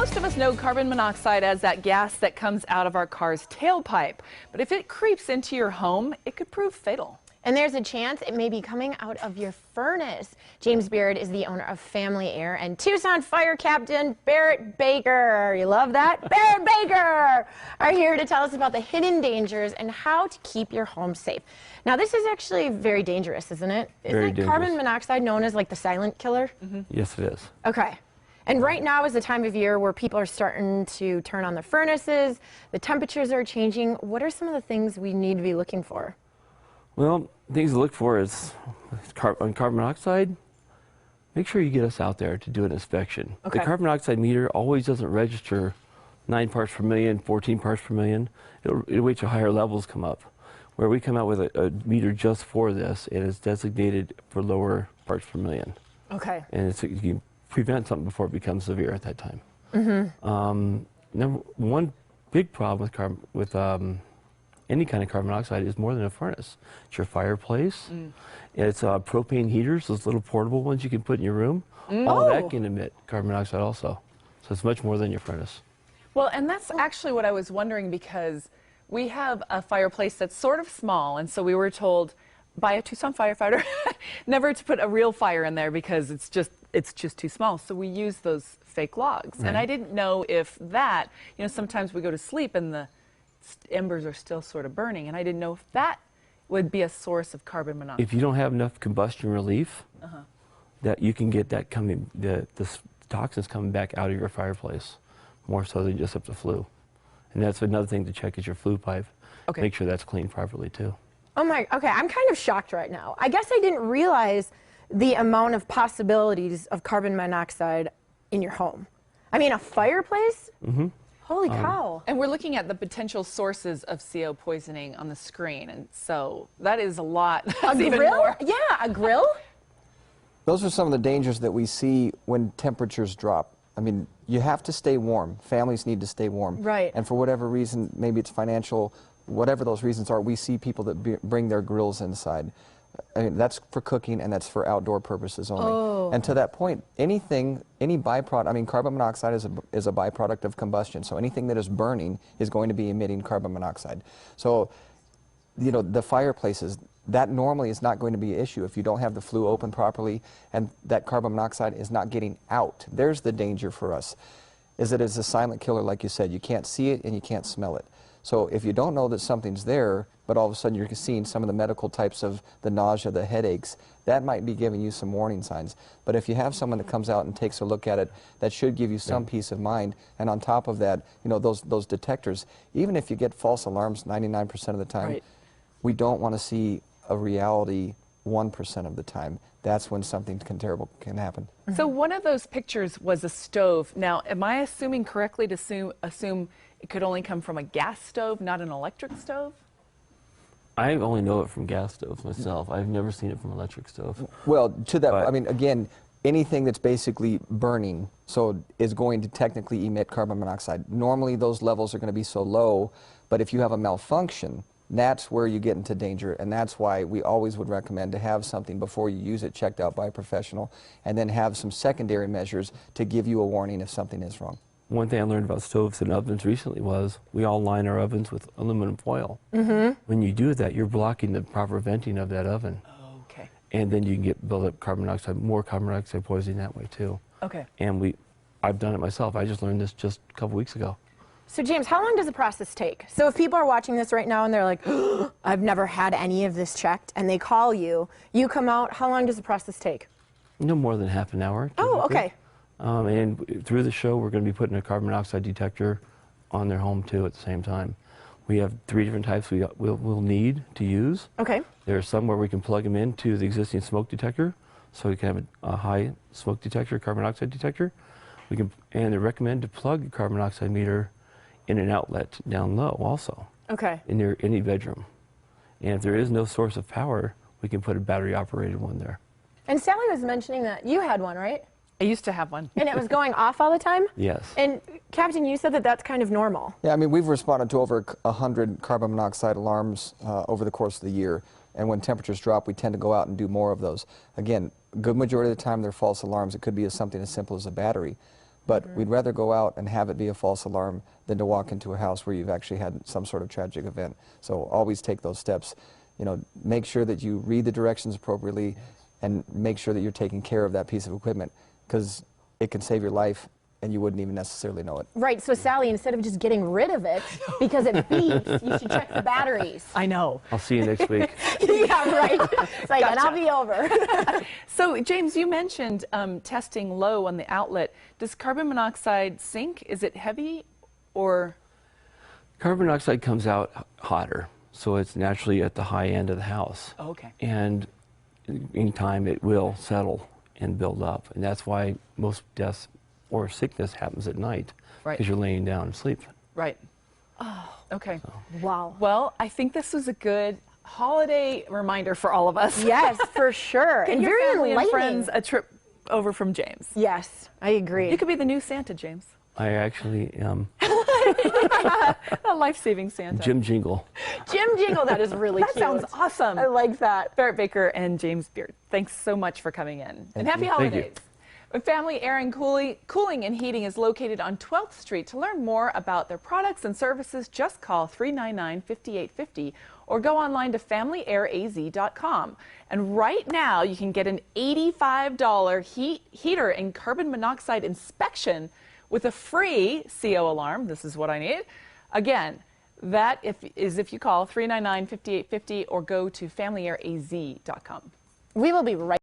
Most of us know carbon monoxide as that gas that comes out of our car's tailpipe. But if it creeps into your home, it could prove fatal. And there's a chance it may be coming out of your furnace. James Beard is the owner of Family Air, and Tucson Fire Captain Barrett Baker, you love that? Barrett Baker are here to tell us about the hidden dangers and how to keep your home safe. Now, this is actually very dangerous, isn't it? Very Isn't carbon monoxide known as like the silent killer? Mm-hmm. Yes, it is. Okay. And right now is the time of year where people are starting to turn on their furnaces, the temperatures are changing. What are some of the things we need to be looking for? Well, things to look for is on carbon monoxide, make sure you get us out there to do an inspection. Okay. The carbon monoxide meter always doesn't register 9 parts per million, 14 parts per million. It'll wait till higher levels come up. Where we come out with a meter just for this, it is designated for lower parts per million. Okay. And you can prevent something before it becomes severe at that time. Mm-hmm. One big problem with any kind of carbon monoxide is more than a furnace. It's your fireplace. It's propane heaters, those little portable ones you can put in your room. All that can emit carbon monoxide also. So it's much more than your furnace. Well, and that's actually what I was wondering, because we have a fireplace that's sort of small, and so we were told by a Tucson firefighter never to put a real fire in there because it's just too small. So we use those fake logs. Right. And I didn't know if that, sometimes we go to sleep and the embers are still sort of burning, and I didn't know if that would be a source of carbon monoxide. If you don't have enough combustion relief, that you can get that the toxins coming back out of your fireplace, more so than just up the flue. And that's another thing to check is your flue pipe. Okay. Make sure that's cleaned properly too. Oh my, okay, I'm kind of shocked right now. I guess I didn't realize the amount of possibilities of carbon monoxide in your home. I mean, a fireplace? Mm-hmm. Holy cow. And we're looking at the potential sources of CO poisoning on the screen, and so that is a lot. That's A even grill? more. Yeah, a grill? Those are some of the dangers that we see when temperatures drop. I mean, you have to stay warm. Families need to stay warm. Right. And for whatever reason, maybe it's financial, whatever those reasons are, we see people that bring their grills inside. I mean, that's for cooking and that's for outdoor purposes only. Oh. And to that point, any byproduct, I mean, carbon monoxide is a byproduct of combustion. So anything that is burning is going to be emitting carbon monoxide. So, the fireplaces, that normally is not going to be an issue if you don't have the flue open properly and that carbon monoxide is not getting out. There's the danger for us, is that it's a silent killer, like you said. You can't see it and you can't smell it. So if you don't know that something's there, but all of a sudden you're seeing some of the medical types of the nausea, the headaches, that might be giving you some warning signs. But if you have someone that comes out and takes a look at it, that should give you some peace of mind. And on top of that, those detectors, even if you get false alarms 99% of the time, we don't want to see a reality 1% of the time. That's when something terrible can happen. So one of those pictures was a stove. Now, am I assuming correctly to assume it could only come from a gas stove, not an electric stove? I only know it from gas stoves myself. I've never seen it from electric stove. Well, to that, I mean, again, anything that's basically burning, so is going to technically emit carbon monoxide. Normally those levels are going to be so low, but if you have a malfunction, that's where you get into danger, and that's why we always would recommend to have something before you use it checked out by a professional, and then have some secondary measures to give you a warning if something is wrong. One thing I learned about stoves and ovens recently was we all line our ovens with aluminum foil. When you do that, you're blocking the proper venting of that oven. Okay. And then you can build up carbon monoxide, more carbon monoxide poisoning that way too. Okay. And I've done it myself. I just learned this just a couple weeks ago. So James, how long does the process take? So if people are watching this right now and they're like, I've never had any of this checked, and they call you, you come out, how long does the process take? No more than half an hour. Oh, okay. And through the show, we're going to be putting a carbon monoxide detector on their home too at the same time. We have 3 different types we'll need to use. Okay. There are some where we can plug them into the existing smoke detector, so we can have a high smoke detector, carbon monoxide detector. And they recommend to plug the carbon monoxide meter in an outlet down low also. Okay. In any bedroom. And if there is no source of power, we can put a battery operated one there. And Sally was mentioning that you had one, right? I used to have one. And it was going off all the time? Yes. And Captain, you said that that's kind of normal. Yeah, I mean, we've responded to over 100 carbon monoxide alarms over the course of the year. And when temperatures drop, we tend to go out and do more of those. Again, a good majority of the time they're false alarms. It could be something as simple as a battery. But we'd rather go out and have it be a false alarm than to walk into a house where you've actually had some sort of tragic event. So always take those steps. You know, make sure that you read the directions appropriately and make sure that you're taking care of that piece of equipment, because it can save your life and you wouldn't even necessarily know it. Right, so Sally, instead of just getting rid of it because it beeps, you should check the batteries. I know. I'll see you next week. Yeah, right. It's like, and I'll be over. So, James, you mentioned testing low on the outlet. Does carbon monoxide sink? Is it heavy or? Carbon monoxide comes out hotter, so it's naturally at the high end of the house. Oh, okay. And in time, it will settle and build up. And that's why most deaths or sickness happens at night, Right. because you're laying down and sleep. Right. Oh, okay. Wow. Well, I think this was a good holiday reminder for all of us. Yes, for sure. Give And your very family and enlightening. friends a trip over from James. Yes, I agree. You could be the new Santa, James. I actually am A life-saving Santa. Jim Jingle. Jim Jingle, that is really That cute. sounds awesome. I like that. Barrett Baker and James Beard, thanks so much for coming in. And happy you. Thank you. holidays. Family Air and Cooling and Heating is located on 12th Street. To learn more about their products and services, just call 399-5850 or go online to familyaraz.com. And right now, you can get an $85 heater and carbon monoxide inspection with a free CO alarm. This is what I need. Again, that is if you call 399-5850 or go to familyaraz.com. We will be right